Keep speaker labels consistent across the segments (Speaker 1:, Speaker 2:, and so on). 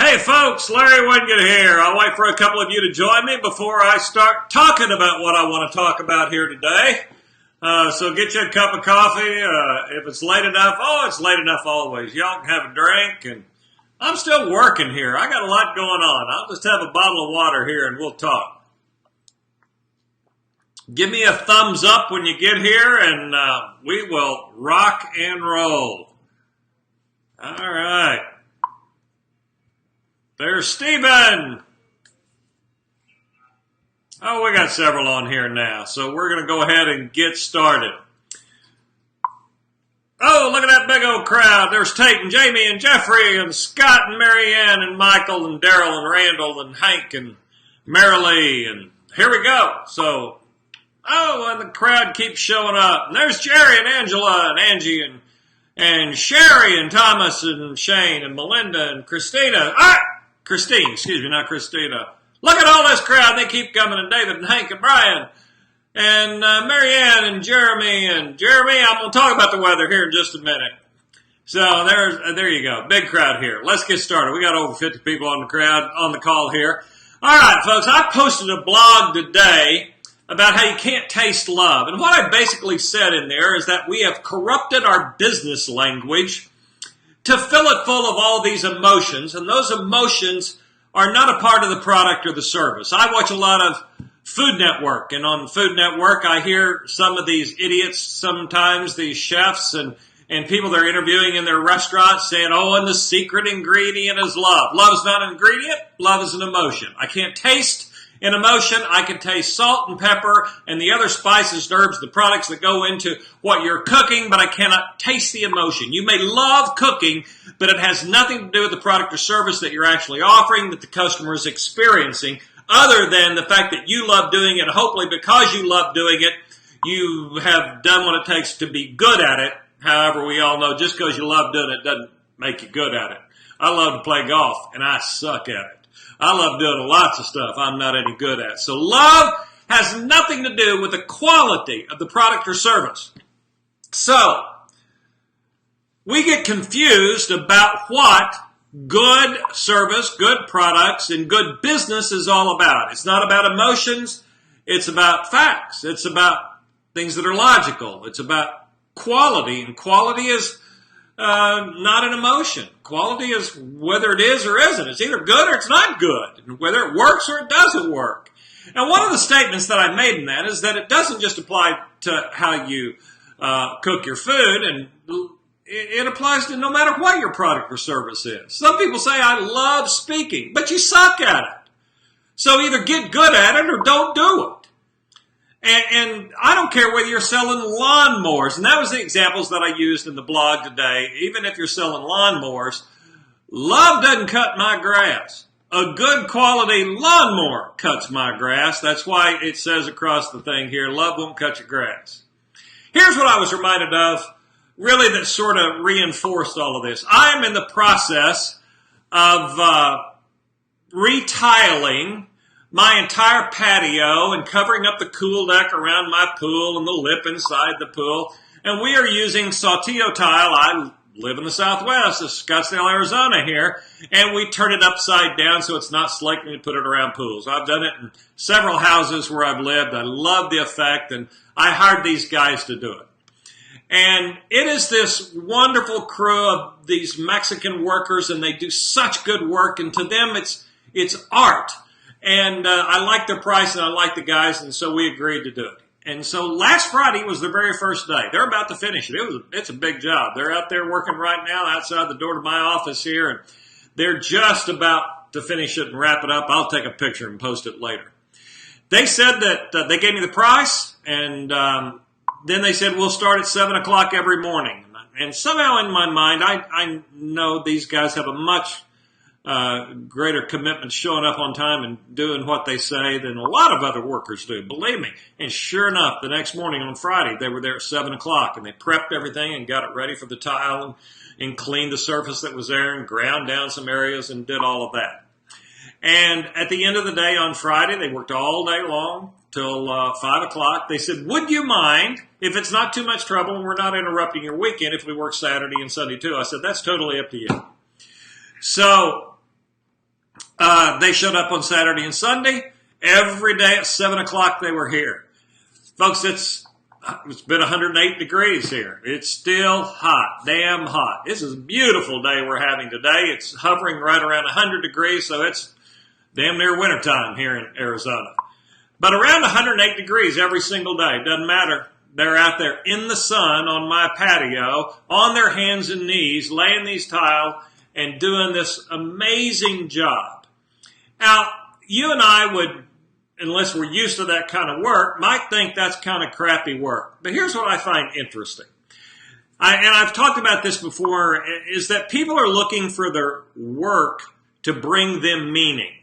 Speaker 1: Hey folks, Larry Winget here. I'll wait for a couple of you to join me before I start talking about what I want to talk about here today. So get you a cup of coffee. If it's late enough, it's late enough always. Y'all can have a drink, and I'm still working here. I got a lot going on. I'll just have a bottle of water here and we'll talk. Give me a thumbs up when you get here, and we will rock and roll. All right. There's Stephen. Oh, we got several on here now, so we're going to go ahead and get started. Oh, look at that big old crowd. There's Tate and Jamie and Jeffrey and Scott and Marianne and Michael and Daryl and Randall and Hank and Marilee, and here we go. So, and the crowd keeps showing up. And there's Jerry and Angela and Angie and Sherry and Thomas and Shane and Melinda and Christina. Christine, excuse me, not Christina. Look at all this crowd. They keep coming, and David and Hank and Brian and Marianne and Jeremy. And Jeremy, I'm going to talk about the weather here in just a minute. So there you go. Big crowd here. Let's get started. We got over 50 people on the call here. All right, folks, I posted a blog today about how you can't taste love. And what I basically said in there is that we have corrupted our business language to fill it full of all these emotions, and those emotions are not a part of the product or the service. I watch a lot of Food Network, and on Food Network I hear some of these idiots, sometimes these chefs and people they're interviewing in their restaurants saying, and the secret ingredient is love. Love is not an ingredient, love is an emotion. I can't taste an emotion. I can taste salt and pepper and the other spices and herbs, the products that go into what you're cooking, but I cannot taste the emotion. You may love cooking, but it has nothing to do with the product or service that you're actually offering, that the customer is experiencing, other than the fact that you love doing it. Hopefully, because you love doing it, you have done what it takes to be good at it. However, we all know just because you love doing it doesn't make you good at it. I love to play golf, and I suck at it. I love doing lots of stuff I'm not any good at. So love has nothing to do with the quality of the product or service. So we get confused about what good service, good products, and good business is all about. It's not about emotions. It's about facts. It's about things that are logical. It's about quality, and quality is not an emotion. Quality is whether it is or isn't. It's either good or it's not good, and whether it works or it doesn't work. And one of the statements that I made in that is that it doesn't just apply to how you cook your food, and it applies to no matter what your product or service is. Some people say, I love speaking, but you suck at it. So either get good at it or don't do it. And I don't care whether you're selling lawnmowers. And that was the examples that I used in the blog today. Even if you're selling lawnmowers, love doesn't cut my grass. A good quality lawnmower cuts my grass. That's why it says across the thing here, love won't cut your grass. Here's what I was reminded of, really, that sort of reinforced all of this. I am in the process of retiling my entire patio and covering up the cool deck around my pool and the lip inside the pool. And we are using Saltillo tile. I live in the Southwest of Scottsdale, Arizona here, and we turn it upside down so it's not slick and we put it around pools. I've done it in several houses where I've lived. I love the effect, and I hired these guys to do it. And it is this wonderful crew of these Mexican workers, and they do such good work, and to them it's art. And I like their price, and I like the guys, and so we agreed to do it. And so last Friday was the very first day. They're about to finish it. It's a big job. They're out there working right now outside the door to my office here, and they're just about to finish it and wrap it up. I'll take a picture and post it later. They said that they gave me the price, and then they said we'll start at 7 o'clock every morning. And somehow in my mind, I know these guys have a much greater commitment showing up on time and doing what they say than a lot of other workers do, believe me. And sure enough, the next morning on Friday, they were there at 7 o'clock, and they prepped everything and got it ready for the tile and cleaned the surface that was there and ground down some areas and did all of that. And at the end of the day on Friday, they worked all day long till 5 o'clock. They said, would you mind, if it's not too much trouble and we're not interrupting your weekend, if we work Saturday and Sunday too? I said, that's totally up to you. So They showed up on Saturday and Sunday. Every day at 7 o'clock they were here. Folks, it's been 108 degrees here. It's still hot, damn hot. This is a beautiful day we're having today. It's hovering right around 100 degrees, so it's damn near wintertime here in Arizona. But around 108 degrees every single day. Doesn't matter. They're out there in the sun on my patio, on their hands and knees, laying these tile and doing this amazing job. Now, you and I would, unless we're used to that kind of work, might think that's kind of crappy work. But here's what I find interesting. And I've talked about this before, is that people are looking for their work to bring them meaning.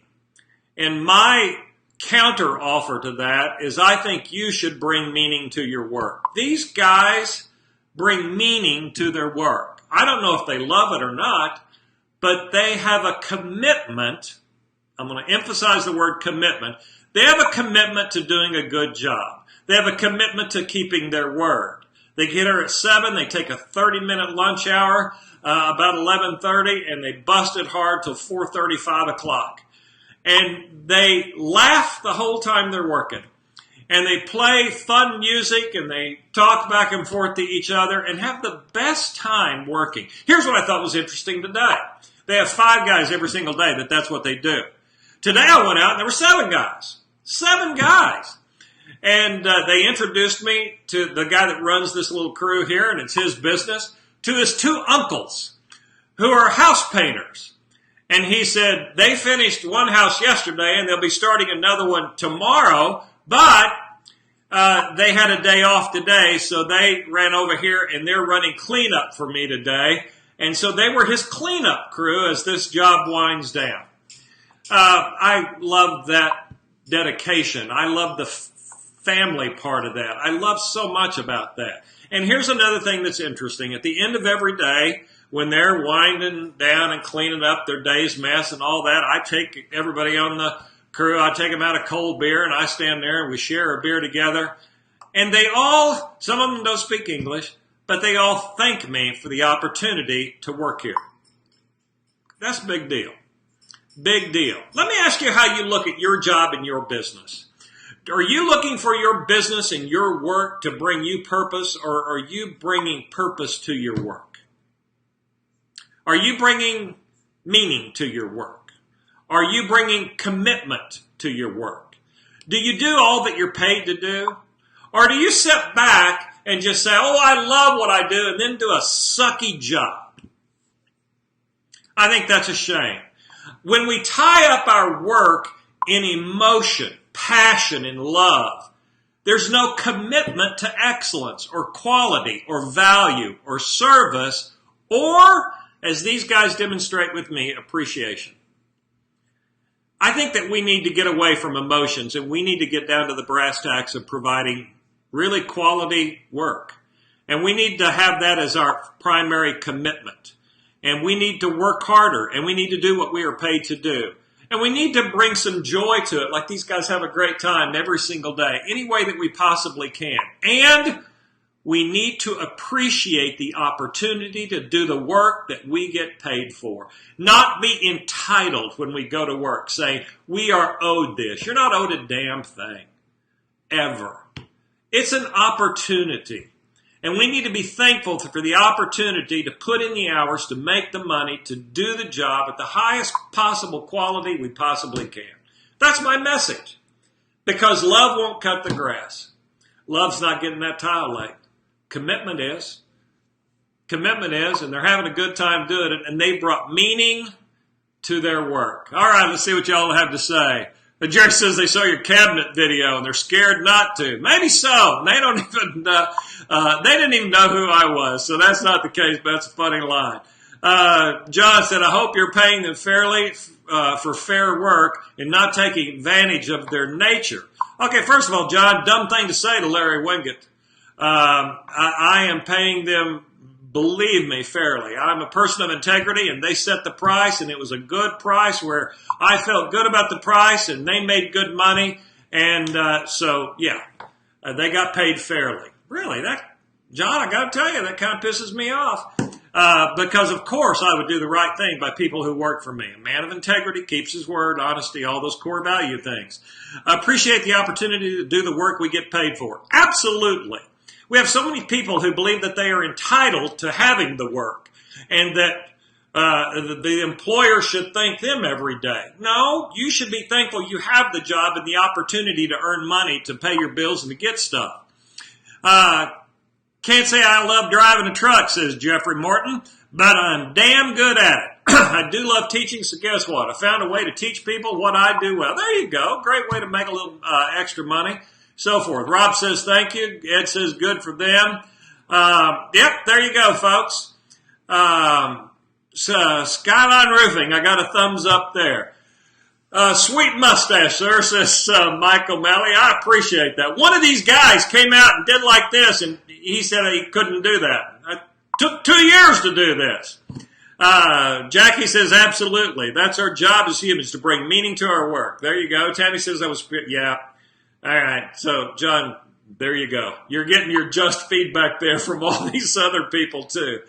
Speaker 1: And my counter offer to that is I think you should bring meaning to your work. These guys bring meaning to their work. I don't know if they love it or not, but they have a commitment. I'm going to emphasize the word commitment. They have a commitment to doing a good job. They have a commitment to keeping their word. They get here at 7, they take a 30-minute lunch hour, about 11:30, and they bust it hard till 4:30, 5 o'clock. And they laugh the whole time they're working. And they play fun music, and they talk back and forth to each other, and have the best time working. Here's what I thought was interesting today. They have 5 guys every single day that's what they do. Today I went out and there were 7 guys. 7 guys. And they introduced me to the guy that runs this little crew here, and it's his business, to his 2 uncles who are house painters. And he said they finished one house yesterday and they'll be starting another one tomorrow, but they had a day off today, so they ran over here and they're running cleanup for me today. And so they were his cleanup crew as this job winds down. I love that dedication. I love the family part of that. I love so much about that. And here's another thing that's interesting. At the end of every day, when they're winding down and cleaning up their day's mess and all that, I take everybody on the crew, I take them out a cold beer, and I stand there and we share a beer together. And they all, some of them don't speak English, but they all thank me for the opportunity to work here. That's a big deal. Big deal. Let me ask you how you look at your job and your business. Are you looking for your business and your work to bring you purpose, or are you bringing purpose to your work? Are you bringing meaning to your work? Are you bringing commitment to your work? Do you do all that you're paid to do? Or do you sit back and just say, oh, I love what I do, and then do a sucky job? I think that's a shame. When we tie up our work in emotion, passion, and love, there's no commitment to excellence or quality or value or service, or, as these guys demonstrate with me, appreciation. I think that we need to get away from emotions and we need to get down to the brass tacks of providing really quality work. And we need to have that as our primary commitment. And we need to work harder and we need to do what we are paid to do. And we need to bring some joy to it, like these guys have a great time every single day, any way that we possibly can. And we need to appreciate the opportunity to do the work that we get paid for. Not be entitled when we go to work, saying, we are owed this. You're not owed a damn thing. Ever. It's an opportunity. And we need to be thankful for the opportunity to put in the hours, to make the money, to do the job at the highest possible quality we possibly can. That's my message. Because love won't cut the grass. Love's not getting that tile laid. Commitment is. Commitment is, and they're having a good time doing it, and they brought meaning to their work. All right, let's see what y'all have to say. Jerry says they saw your cabinet video and they're scared not to. Maybe so. They don't even. They didn't even know who I was, so that's not the case. But that's a funny line. John said, "I hope you're paying them fairly for fair work and not taking advantage of their nature." Okay, first of all, John, dumb thing to say to Larry Winget. I am paying them, believe me, fairly. I'm a person of integrity, and they set the price, and it was a good price where I felt good about the price, and they made good money, and so, yeah, they got paid fairly. Really, John, I got to tell you, that kind of pisses me off. because, of course, I would do the right thing by people who work for me. A man of integrity keeps his word, honesty, all those core value things. I appreciate the opportunity to do the work we get paid for. Absolutely. We have so many people who believe that they are entitled to having the work and that the employer should thank them every day. No, you should be thankful you have the job and the opportunity to earn money to pay your bills and to get stuff. Can't say I love driving a truck, says Jeffrey Morton, but I'm damn good at it. I do love teaching, so guess what? I found a way to teach people what I do well. There you go. Great way to make a little extra money. So forth. Rob says thank you. Ed says good for them. Yep, there you go, folks. Skyline Roofing, I got a thumbs up there. Sweet mustache, sir, says Michael Malley. I appreciate that. One of these guys came out and did like this, and he said he couldn't do that. It took 2 years to do this. Jackie says, absolutely. That's our job as humans, to bring meaning to our work. There you go. Tammy says that was, yeah. All right. So, John, there you go. You're getting your just feedback there from all these other people, too.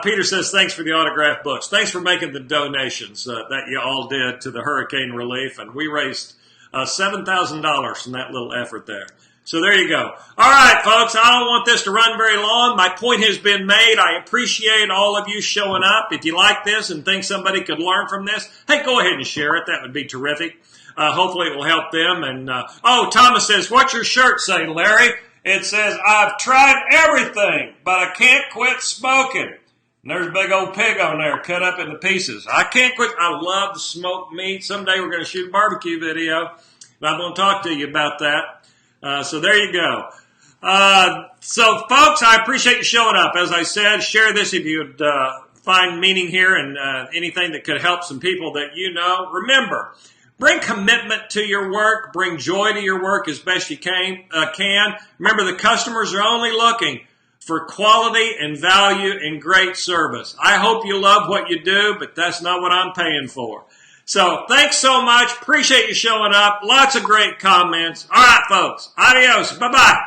Speaker 1: Peter says, thanks for the autographed books. Thanks for making the donations that you all did to the hurricane relief. And we raised $7,000 from that little effort there. So there you go. All right, folks, I don't want this to run very long. My point has been made. I appreciate all of you showing up. If you like this and think somebody could learn from this, hey, go ahead and share it. That would be terrific. Hopefully it will help them. And Thomas says, what's your shirt say, Larry? It says, I've tried everything, but I can't quit smoking. And there's a big old pig on there cut up into pieces. I can't quit. I love the smoked meat. Someday we're going to shoot a barbecue video, and I'm going to talk to you about that. So there you go. So, folks, I appreciate you showing up. As I said, share this if you'd find meaning here and anything that could help some people that you know. Remember, bring commitment to your work. Bring joy to your work as best you can. Remember, the customers are only looking for quality and value and great service. I hope you love what you do, but that's not what I'm paying for. So thanks so much. Appreciate you showing up. Lots of great comments. All right, folks. Adios. Bye-bye.